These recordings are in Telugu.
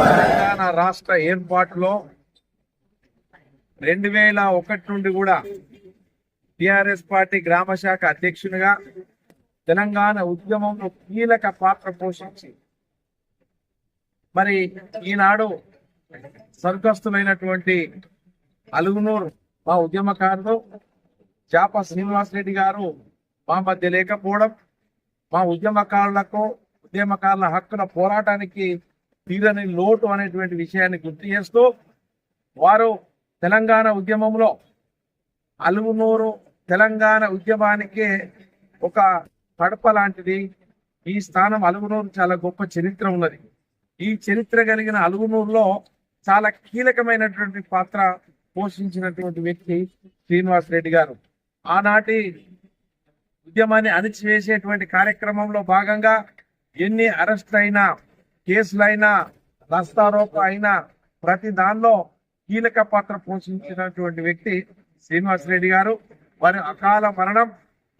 తెలంగాణ రాష్ట్ర ఏర్పాటులో 2001 నుండి కూడా టిఆర్ఎస్ పార్టీ గ్రామ శాఖ అధ్యక్షునిగా తెలంగాణ ఉద్యమంలో కీలక పాత్ర పోషించి మరి ఈనాడు స్వర్గస్థులైనటువంటి అలుగునూరు మా ఉద్యమకారులు చాప శ్రీనివాసరెడ్డి గారు మా మధ్య లేకపోవడం, మా ఉద్యమకారుల హక్కుల పోరాటానికి తీరని లోటు అనేటువంటి విషయాన్ని గుర్తు చేస్తూ వారు తెలంగాణ ఉద్యమంలో అలుగునూరు తెలంగాణ ఉద్యమానికి ఒక కడప లాంటిది. ఈ స్థానం అలుగునూరు చాలా గొప్ప చరిత్ర ఉన్నది. ఈ చరిత్ర కలిగిన అలుగునూరులో చాలా కీలకమైనటువంటి పాత్ర పోషించినటువంటి వ్యక్తి శ్రీనివాసరెడ్డి గారు. ఆనాటి ఉద్యమాన్ని అణిచివేసేటువంటి కార్యక్రమంలో భాగంగా ఎన్ని అరెస్టులైనా, కేసులైనా, రాస్తారోకో అయినా ప్రతి దానిలో కీలక పాత్ర పోషించినటువంటి వ్యక్తి శ్రీనివాసరెడ్డి గారు. వారి అకాల మరణం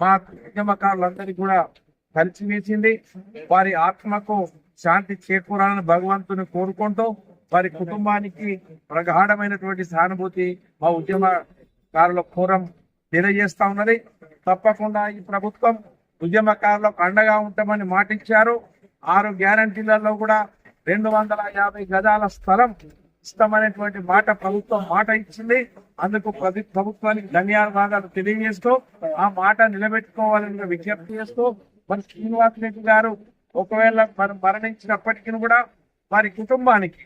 మా ఉద్యమకారులందరికీ కూడా కలిసివేసింది. వారి ఆత్మకు శాంతి చేకూరాలని భగవంతుని కోరుకుంటూ వారి కుటుంబానికి ప్రగాఢమైనటువంటి సానుభూతి మా ఉద్యమకారుల ఫోరం తెలియజేస్తా ఉన్నది. తప్పకుండా ఈ ప్రభుత్వం ఉద్యమకారులకు అండగా ఉంటామని మాటిచ్చారు. 6 గ్యారంటీలలో కూడా 250 గజాల స్థలం ఇస్తామనేటువంటి మాట ప్రభుత్వం మాట ఇచ్చింది. అందుకు ప్రభుత్వానికి ధన్యవాదాలు తెలియజేస్తూ ఆ మాట నిలబెట్టుకోవాలని విజ్ఞప్తి చేస్తూ మరి శ్రీనివాసరెడ్డి గారు ఒకవేళ మరణించినప్పటికీ కూడా వారి కుటుంబానికి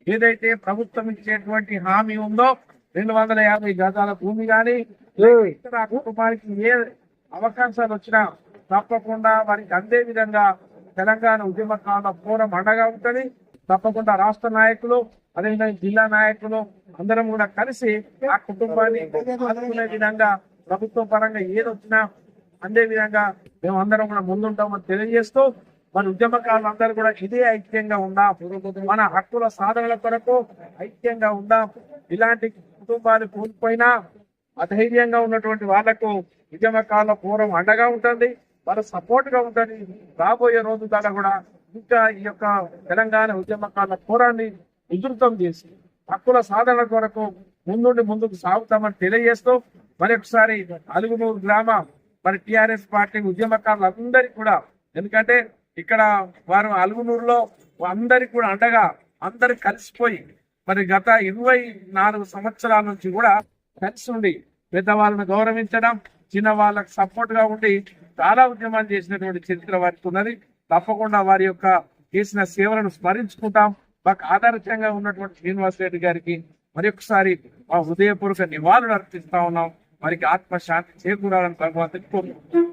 ఏదైతే ప్రభుత్వం ఇచ్చేటువంటి హామీ ఉందో 250 గజాల భూమి కానీ ఇతర కుటుంబానికి ఏ అవకాశాలు వచ్చినా తప్పకుండా వారికి అందే విధంగా తెలంగాణ ఉద్యమకారుల ఫోరం అండగా ఉంటుంది. తప్పకుండా రాష్ట్ర నాయకులు అదేవిధంగా జిల్లా నాయకులు అందరం కూడా కలిసి ఆ కుటుంబాన్ని ఆదుకునే విధంగా ప్రభుత్వం పరంగా ఏదొచ్చినా అందే విధంగా మేము అందరం కూడా ముందుంటామని తెలియజేస్తూ మన ఉద్యమకారులందరూ కూడా ఇదే ఐక్యంగా ఉందాం, మన హక్కుల సాధనల కొరకు ఐక్యంగా ఉందాం. ఇలాంటి కుటుంబాలు కోల్పోయినా అధైర్యంగా ఉన్నటువంటి వాళ్లకు ఉద్యమకారుల ఫోరం అండగా ఉంటుంది, వారు సపోర్ట్ గా ఉంటుంది. రాబోయే రోజు ద్వారా కూడా ఇంకా ఈ యొక్క తెలంగాణ ఉద్యమకారుల ఫోరాన్ని ఉధృతం చేసి హక్కుల సాధన కొరకు ముందుకు సాగుతామని తెలియజేస్తూ మరొకసారి అలుగునూరు గ్రామ మరి టిఆర్ఎస్ పార్టీ ఉద్యమకారులందరికీ కూడా, ఎందుకంటే ఇక్కడ వారు అలుగునూరులో అందరికి కూడా అండగా అందరు కలిసిపోయి మరి గత 24 సంవత్సరాల నుంచి కూడా కలిసి ఉండి పెద్దవాళ్ళను గౌరవించడం, చిన్న వాళ్ళకి సపోర్ట్ గా ఉండి చాలా ఉద్యమాలు చేసినటువంటి చరిత్ర వారికి ఉన్నది. తప్పకుండా వారి యొక్క చేసిన సేవలను స్మరించుకుంటాం. మాకు ఆదర్శంగా ఉన్నటువంటి శ్రీనివాసరెడ్డి గారికి మరి ఒకసారి మా హృదయపూర్వక నివాళులు అర్పిస్తా ఉన్నాం. వారికి ఆత్మశాంతి చేకూరాలని భగవంతుని కోరుకుంటున్నాం.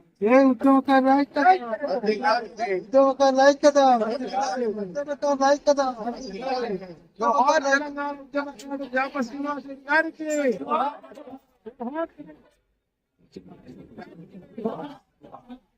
తెలంగాణ